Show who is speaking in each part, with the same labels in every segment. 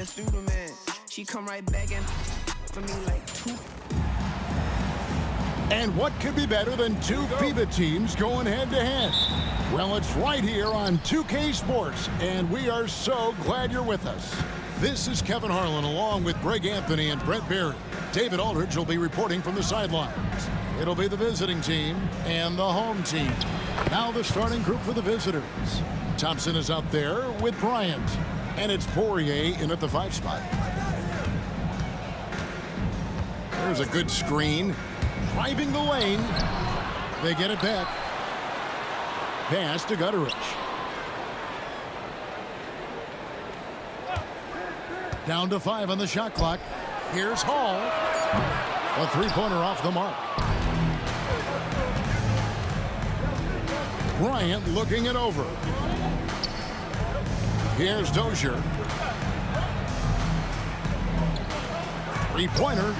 Speaker 1: man, student man. She come right back and for me like two.
Speaker 2: And what could be better than two FIBA teams going head-to-head? Well, it's right here on 2K Sports, and we are so glad you're with us. This is Kevin Harlan along with Greg Anthony and Brett Barry. David Aldridge will be reporting from the sidelines. It'll be the visiting team and the home team. Now the starting group for the visitors. Thompson is out there with Bryant, and it's Poirier in at the 5 spot. There's a good screen. Driving the lane. They get it back. Pass to Gutteridge. Down to 5 on the shot clock. Here's Hall. A three-pointer off the mark. Bryant looking it over. Here's Dozier. Three-pointer.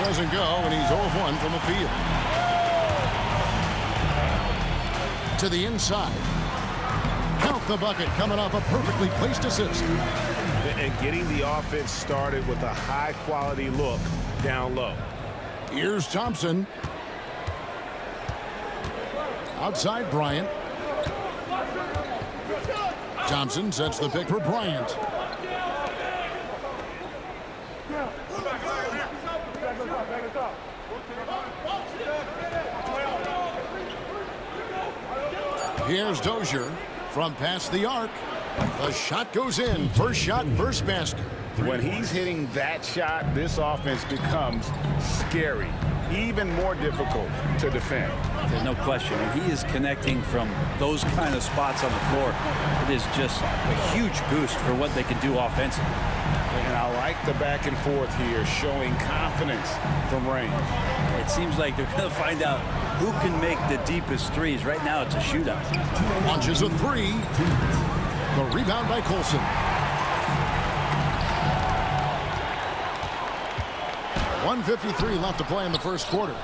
Speaker 2: Doesn't go, and he's 0 of 1 from the field. To the inside. Count the bucket coming off a perfectly placed assist.
Speaker 3: And getting the offense started with a high-quality look down low.
Speaker 2: Here's Thompson. Outside Bryant. Thompson sets the pick for Bryant. Here's Dozier from past the arc. The shot goes in. First shot, first basket.
Speaker 3: When he's hitting that shot, this offense becomes scary, even more difficult to defend.
Speaker 4: There's no question. And he is connecting from those kind of spots on the floor. It is just a huge boost for what they can do offensively.
Speaker 3: And I like the back and forth here, showing confidence from range.
Speaker 4: It seems like they're going to find out who can make the deepest threes. Right now, it's a shootout.
Speaker 2: Launches a three. The rebound by Colson. .153 left to play in the first quarter.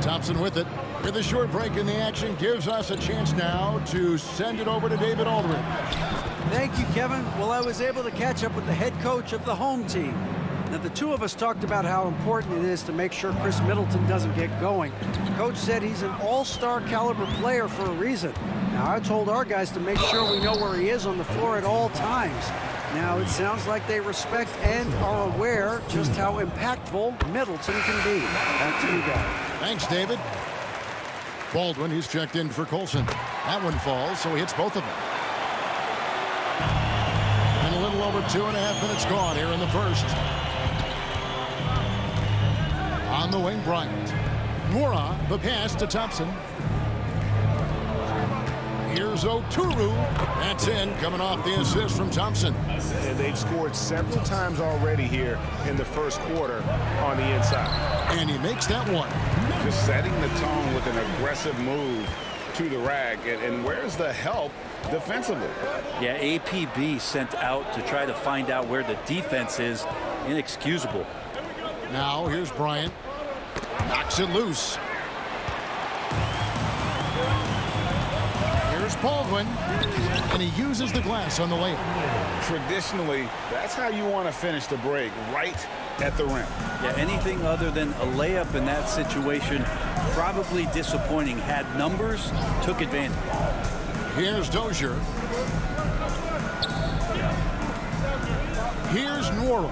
Speaker 2: Thompson with it. With a short break in the action, gives us a chance now to send it over to David Aldridge.
Speaker 5: Thank you, Kevin. Well, I was able to catch up with the head coach of the home team. Now, the two of us talked about how important it is to make sure Chris Middleton doesn't get going. Coach said he's an all-star caliber player for a reason. Now, I told our guys to make sure we know where he is on the floor at all times. Now, it sounds like they respect and are aware just how impactful Middleton can be. Back to you guys.
Speaker 2: Thanks, David. Baldwin, he's checked in for Colson. That one falls, so he hits both of them. And a little over 2.5 minutes gone here in the first. On the wing, Bryant. Mora, the pass to Thompson. Here's Oturu. That's in, coming off the assist from Thompson.
Speaker 3: And they've scored several times already here in the first quarter on the inside.
Speaker 2: And he makes that one.
Speaker 3: Just setting the tone with an aggressive move to the rack. And where's the help defensively?
Speaker 4: Yeah, APB sent out to try to find out where the defense is. Inexcusable.
Speaker 2: Now here's Bryant. Knocks it loose. Here's Baldwin. And he uses the glass on the layup.
Speaker 3: Traditionally, that's how you want to finish the break, right at the rim.
Speaker 4: Yeah, anything other than a layup in that situation, probably disappointing. Had numbers, took advantage.
Speaker 2: Here's Dozier. Here's Norrell.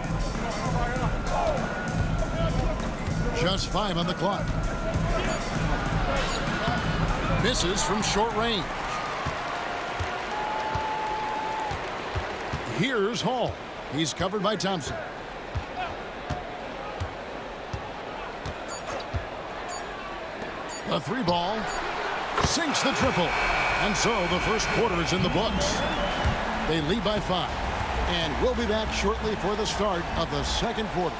Speaker 2: Just 5 on the clock. Misses from short range. Here's Hall. He's covered by Thompson. The three ball sinks the triple. And so the first quarter is in the books. They lead by 5. And we'll be back shortly for the start of the second quarter.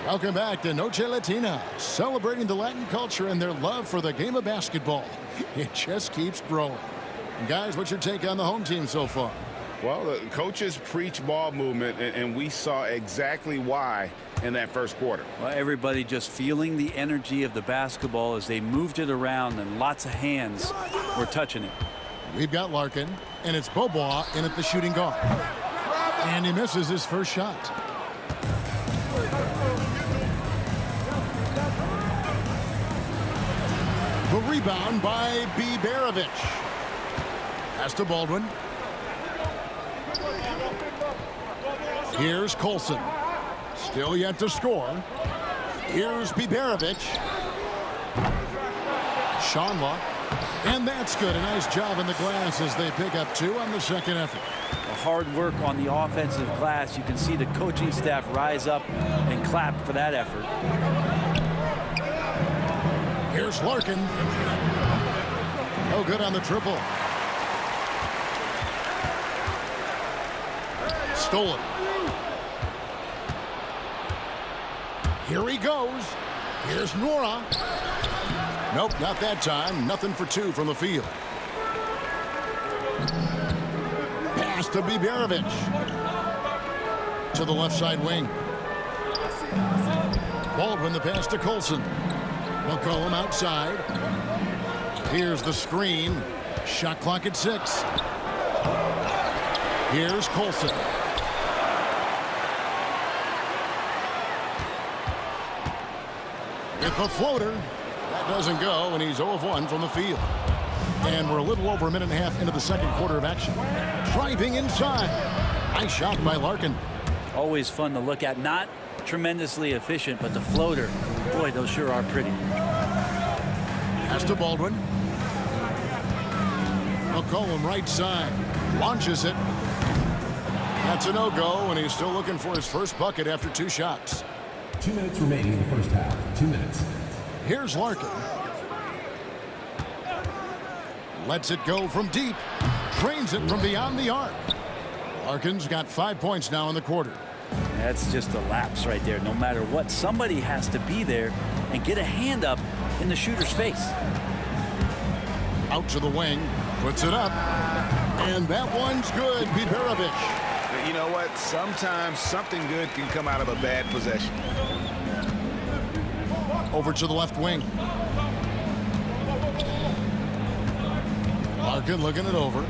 Speaker 2: Welcome back to Noche Latina, celebrating the Latin culture and their love for the game of basketball. It just keeps growing. And guys, what's your take on the home team so far?
Speaker 3: Well, the coaches preach ball movement, and we saw exactly why in that first quarter.
Speaker 4: Well, everybody just feeling the energy of the basketball as they moved it around, and lots of hands were touching it.
Speaker 2: We've got Larkin, and it's Bobois in at the shooting guard. And he misses his first shot. The rebound by Biberovic. Pass to Baldwin. Here's Colson. Still yet to score. Here's Biberovic. Shanla. And that's good. A nice job in the glass as they pick up 2 on the second effort.
Speaker 4: Hard work on the offensive glass. You can see the coaching staff rise up and clap for that effort.
Speaker 2: Here's Larkin. No good on the triple. Stolen. Here he goes. Here's Nora. Nope, not that time. Nothing for 2 from the field. Pass to Biberovic. To the left side wing. Baldwin the pass to Colson. McCollum outside. Here's the screen. Shot clock at 6. Here's Colson. With the floater. That doesn't go, and he's 0 of 1 from the field. And we're a little over a minute and a half into the second quarter of action. Driving inside. Nice shot by Larkin.
Speaker 4: Always fun to look at. Not tremendously efficient, but the floater, boy, those sure are pretty.
Speaker 2: Pass to Baldwin. McCollum right side. Launches it. That's a no-go, and he's still looking for his first bucket after 2 shots.
Speaker 6: 2 minutes remaining in the first half. 2 minutes.
Speaker 2: Here's Larkin. Lets it go from deep. Drains it from beyond the arc. Larkin's got 5 points now in the quarter.
Speaker 4: That's just a lapse right there. No matter what, somebody has to be there and get a hand up in the shooter's face.
Speaker 2: Out to the wing. Puts it up. And that one's good. Biberovic.
Speaker 3: You know what? Sometimes something good can come out of a bad possession.
Speaker 2: Over to the left wing. Larkin looking it over.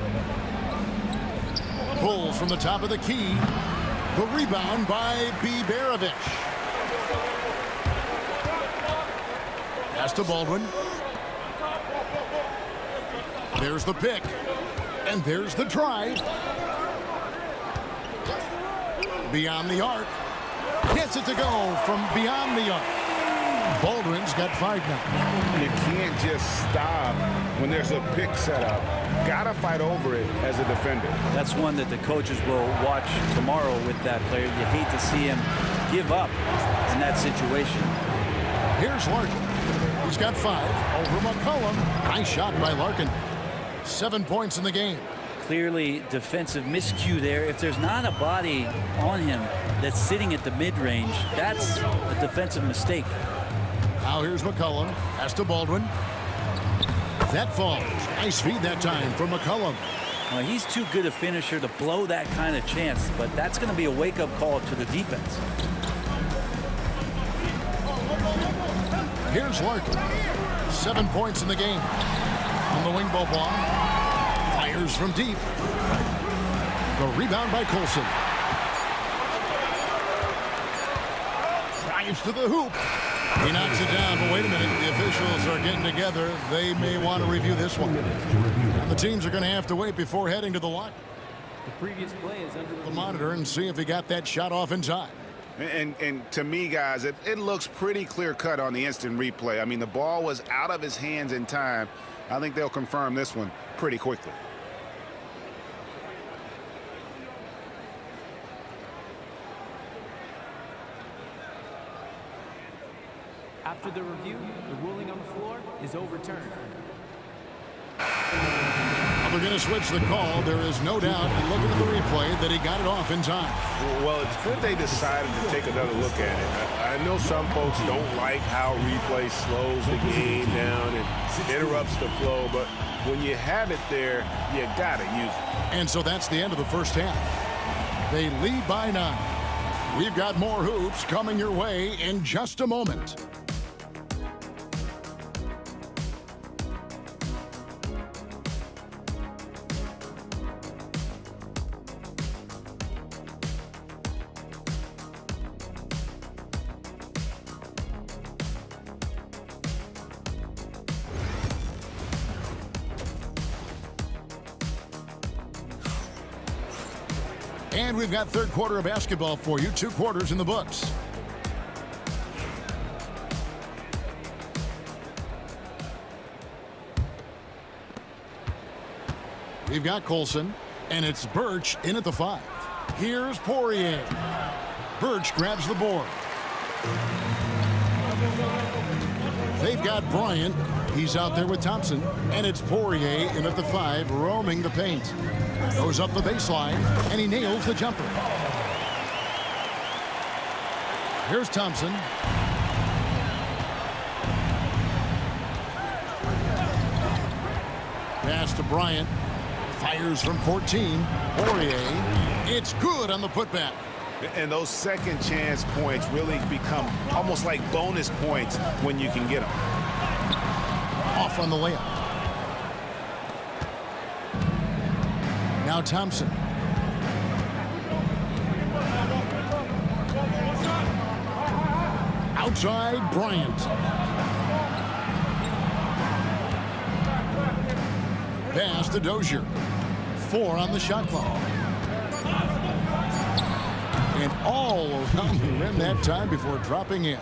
Speaker 2: Pulls from the top of the key. The rebound by Biberovic. Pass to Baldwin. There's the pick. And there's the drive. Beyond the arc. Gets it to go from beyond the arc. Baldwin's got 5 now.
Speaker 3: You can't just stop when there's a pick set up. Gotta fight over it as a defender.
Speaker 4: That's one that the coaches will watch tomorrow with that player. You hate to see him give up in that situation.
Speaker 2: Here's Larkin. He's got 5 over McCollum. Nice shot by Larkin. 7 points in the game.
Speaker 4: Clearly defensive miscue there. If there's not a body on him that's sitting at the mid-range, that's a defensive mistake.
Speaker 2: Now here's McCollum. Pass to Baldwin. That falls. Nice feed that time from McCollum.
Speaker 4: Well, he's too good a finisher to blow that kind of chance, but that's going to be a wake-up call to the defense.
Speaker 2: Here's Larkin. 7 points in the game. On the wing, Bobois. Fires from deep. The rebound by Colson. Drives to the hoop. He knocks it down, but wait a minute. The officials are getting together. They may want to review this one. And the teams are going to have to wait before heading to the line.
Speaker 7: The previous play is under
Speaker 2: The monitor and see if he got that shot off in time.
Speaker 3: And to me, guys, it looks pretty clear-cut on the instant replay. I mean, the ball was out of his hands in time. I think they'll confirm this one pretty quickly.
Speaker 7: After the review, the ruling on the floor is overturned.
Speaker 2: Well, they're going to switch the call. There is no doubt, looking at the replay, that he got it off in time.
Speaker 8: Well, it's good they decided to take another look at it. I know some folks don't like how replay slows the game down and interrupts the flow, but when you have it there, you got to use it.
Speaker 2: And so that's the end of the first half. They lead by 9. We've got more hoops coming your way in just a moment. And we've got third quarter of basketball for you. 2 quarters in the books. We've got Colson, and it's Birch in at the 5. Here's Poirier. Birch grabs the board. They've got Bryant. He's out there with Thompson, and it's Poirier in at the 5, roaming the paint. Goes up the baseline, and he nails the jumper. Here's Thompson. Pass to Bryant. Fires from 14. Poirier. It's good on the putback.
Speaker 3: And those second chance points really become almost like bonus points when you can get them.
Speaker 2: Off on the layup. Now Thompson. Outside Bryant. Pass to Dozier. 4 on the shot clock. And all around the rim that time before dropping in.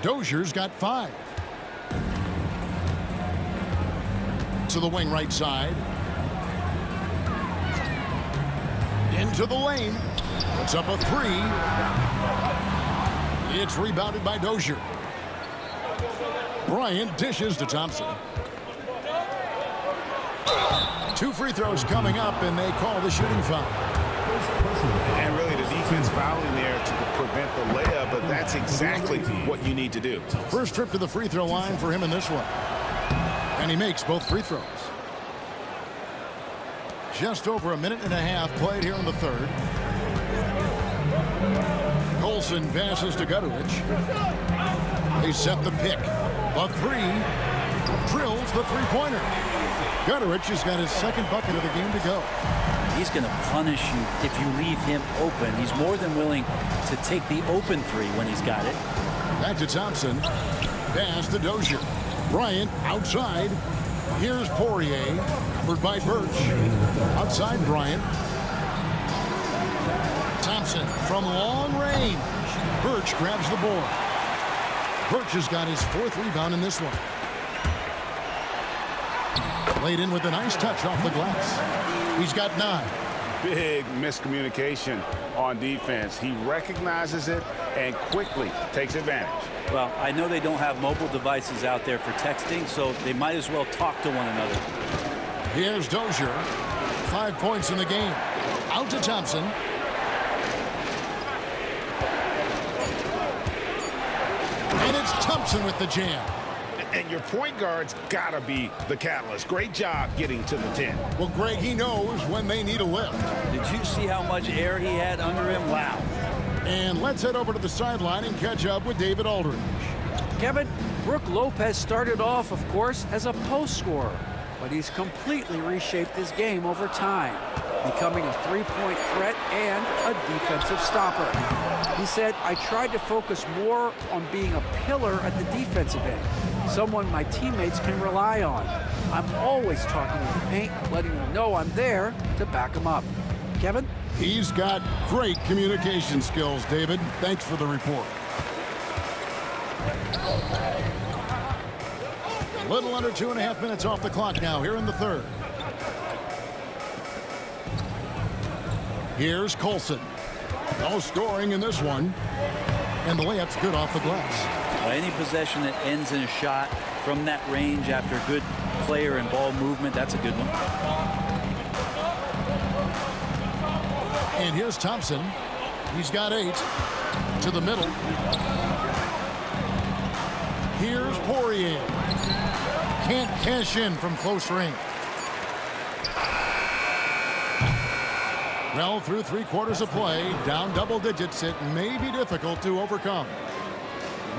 Speaker 2: Dozier's got 5. To the wing right side. Into the lane. Puts up a 3. It's rebounded by Dozier. Bryant dishes to Thompson. 2 free throws coming up, and they call the shooting foul.
Speaker 3: And really the defense fouling there to prevent the layup, but that's exactly what you need to do.
Speaker 2: First trip to the free throw line for him in this one. And he makes both free throws. Just over a minute and a half played here in the third. Colson passes to Gutowicz. They set the pick. A 3. Drills the three-pointer. Gutowicz has got his second bucket of the game to go.
Speaker 4: He's going to punish you if you leave him open. He's more than willing to take the open 3 when he's got it.
Speaker 2: Back to Thompson. Pass to Dozier. Bryant outside. Here's Poirier. Covered by Birch. Outside Bryant. Thompson from long range. Birch grabs the board. Birch has got his 4th rebound in this one. Laid in with a nice touch off the glass. He's got 9.
Speaker 3: Big miscommunication on defense. He recognizes it and quickly takes advantage.
Speaker 4: Well, I know they don't have mobile devices out there for texting, so they might as well talk to one another.
Speaker 2: Here's Dozier. 5 points in the game. Out to Thompson. And it's Thompson with the jam.
Speaker 3: And your point guard's got to be the catalyst. Great job getting to the 10.
Speaker 2: Well, Greg, he knows when they need a lift.
Speaker 4: Did you see how much air he had under him? Wow.
Speaker 2: And let's head over to the sideline and catch up with David Aldridge.
Speaker 5: Kevin, Brook Lopez started off, of course, as a post scorer, but he's completely reshaped his game over time, becoming a three-point threat and a defensive stopper. He said, I tried to focus more on being a pillar at the defensive end, someone my teammates can rely on. I'm always talking in the paint, letting them know I'm there to back them up. Kevin?
Speaker 2: He's got great communication skills, David. Thanks for the report. A little under 2.5 minutes off the clock now here in the third. Here's Colson. No scoring in this one. And the layup's good off the glass.
Speaker 4: Well, any possession that ends in a shot from that range after good player and ball movement. That's a good one.
Speaker 2: And here's Thompson. He's got 8 to the middle. Here's Poirier. Can't cash in from close range. Well, through 3/4 of play, down double digits, it may be difficult to overcome.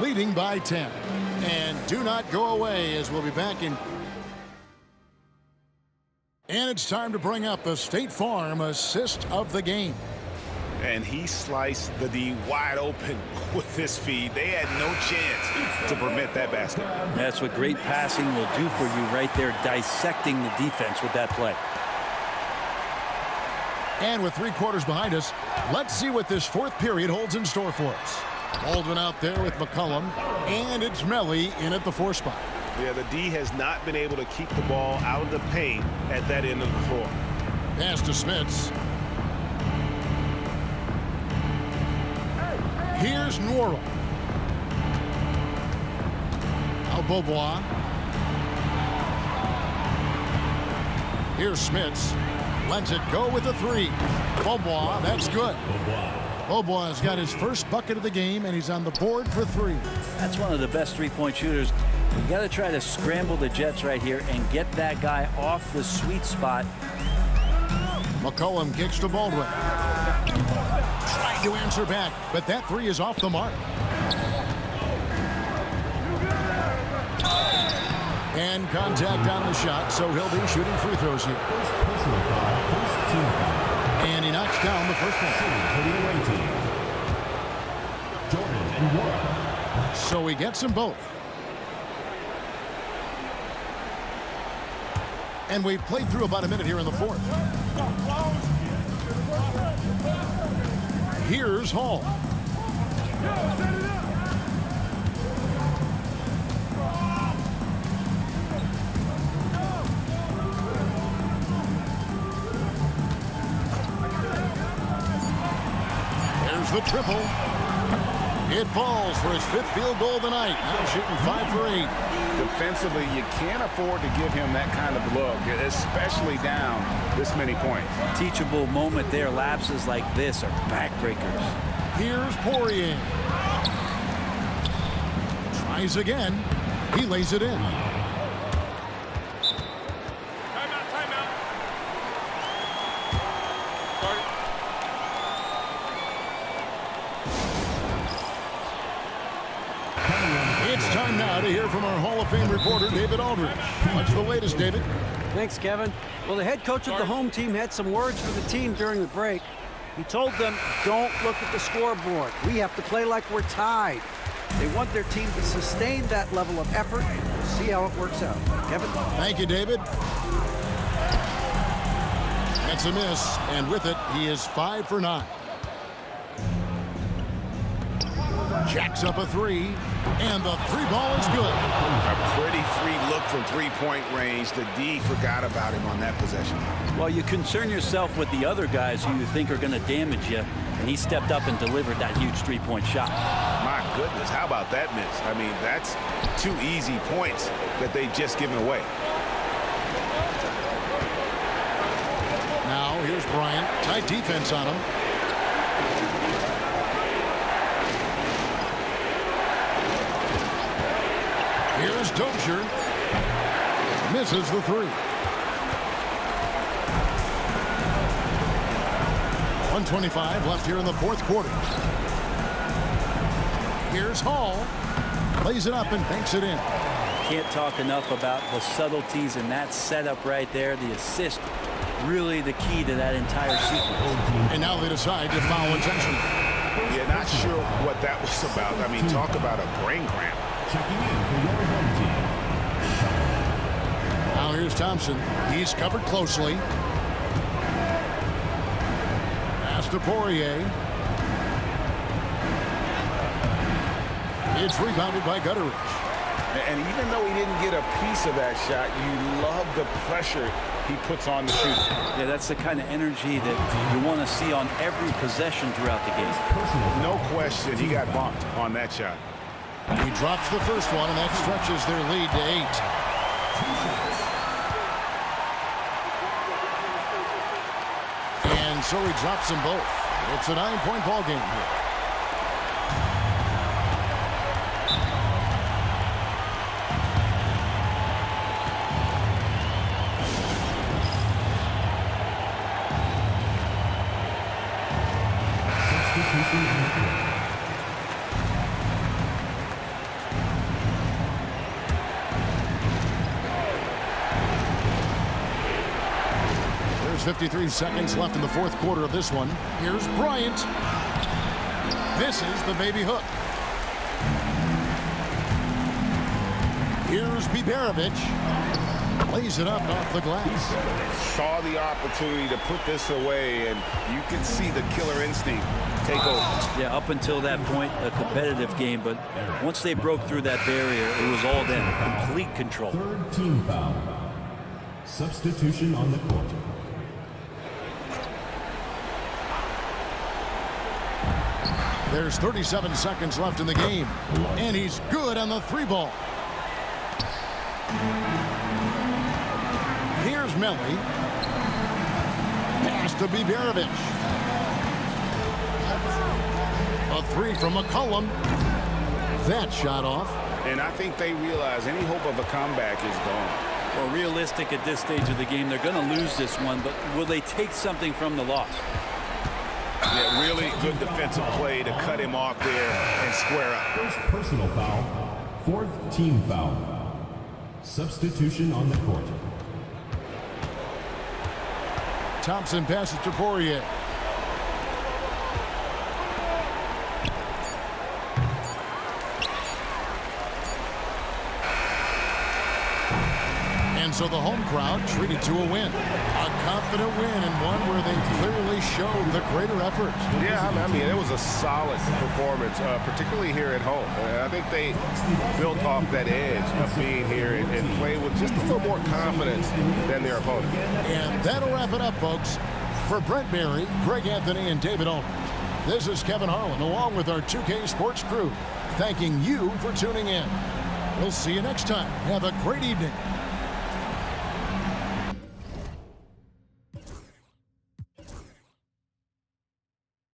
Speaker 2: Leading by 10. And do not go away, as we'll be back in. And it's time to bring up the State Farm assist of the game.
Speaker 3: And he sliced the D wide open with his feed. They had no chance to prevent that basket.
Speaker 4: That's what great passing will do for you right there, dissecting the defense with that play.
Speaker 2: And with 3/4 behind us, let's see what this 4th period holds in store for us. Baldwin out there with McCollum, and it's Melly in at the 4 spot.
Speaker 8: Yeah, the D has not been able to keep the ball out of the paint at that end of the floor.
Speaker 2: Pass to Smits. Here's Nora. Beaubois. Here's Smits. Lets it go with a 3. Beaubois, that's good. Beaubois has got his first bucket of the game, and he's on the board for 3.
Speaker 4: That's one of the best three-point shooters. You got to try to scramble the Jets right here and get that guy off the sweet spot.
Speaker 2: McCollum kicks to Baldwin. Trying to answer back, but that 3 is off the mark. And contact on the shot, so he'll be shooting free throws here. And he knocks down the first one. So he gets them both. And we've played through about a minute here in the 4th. Here's Hall. There's the triple. It falls for his 5th field goal of the night. Now shooting 5 for 8.
Speaker 3: Defensively, you can't afford to give him that kind of look, especially down this many points.
Speaker 4: Teachable moment there. Lapses like this are backbreakers.
Speaker 2: Here's Poirier. Tries again. He lays it in. It's time now to hear from our Hall of Fame reporter, David Aldridge. What's the latest, David?
Speaker 5: Thanks, Kevin. Well, the head coach of the home team had some words for the team during the break. He told them, don't look at the scoreboard. We have to play like we're tied. They want their team to sustain that level of effort. We'll see how it works out. Kevin?
Speaker 2: Thank you, David. That's a miss, and with it, he is 5 for 9. Jacks up a 3, and the 3 ball is good.
Speaker 3: A pretty free look from 3-point range. The D forgot about him on that possession.
Speaker 4: Well, you concern yourself with the other guys who you think are going to damage you, and he stepped up and delivered that huge 3-point shot.
Speaker 3: My goodness, how about that miss? I mean, that's 2 easy points that they've just given away.
Speaker 2: Now, here's Bryant. Tight defense on him. Here's Dozier. Misses the 3. 1:25 left here in the 4th quarter. Here's Hall. Plays it up and banks it in.
Speaker 4: Can't talk enough about the subtleties in that setup right there. The assist, really the key to that entire sequence.
Speaker 2: And now they decide to foul intentionally.
Speaker 3: Yeah, not sure what that was about. I mean, talk about a brain cramp.
Speaker 6: Checking in for your home team.
Speaker 2: Now here's Thompson. He's covered closely. Pass to Poirier. It's rebounded by Gutteridge.
Speaker 3: And even though he didn't get a piece of that shot, you love the pressure he puts on the shooter.
Speaker 4: Yeah, that's the kind of energy that you want to see on every possession throughout the game.
Speaker 3: No question, he got bumped on that shot.
Speaker 2: He drops the first one, and that stretches their lead to 8. And so he drops them both. It's a 9-point ball game here. There's 53 seconds left in the fourth quarter of this one. Here's Bryant. Misses the baby hook. Here's Biberovic. Lays it up off the glass.
Speaker 3: Saw the opportunity to put this away, and you can see the killer instinct take over.
Speaker 4: Yeah, up until that point, a competitive game, but once they broke through that barrier, it was all them. Complete control.
Speaker 6: Third team foul. Substitution on the court.
Speaker 2: There's 37 seconds left in the game, and he's good on the 3-ball. Here's Melly. Pass to Biberovic. A 3 from McCollum. That shot off.
Speaker 3: And I think they realize any hope of a comeback is gone.
Speaker 4: Well, realistic at this stage of the game, they're going to lose this one, but will they take something from the loss?
Speaker 3: Yeah, really good defensive play to cut him off there and square up.
Speaker 6: First personal foul. Fourth team foul. Substitution on the court.
Speaker 2: Thompson passes to Poirier. And so the home crowd treated to a win. A confident win, and one where they clearly showed the greater effort.
Speaker 8: Yeah, I mean, it was a solid performance, particularly here at home. I think they built off that edge of being here and played with just a little more confidence than their opponent.
Speaker 2: And that'll wrap it up, folks. For Brent Berry, Greg Anthony, and David Ulrich, this is Kevin Harlan, along with our 2K Sports crew, thanking you for tuning in. We'll see you next time. Have a great evening.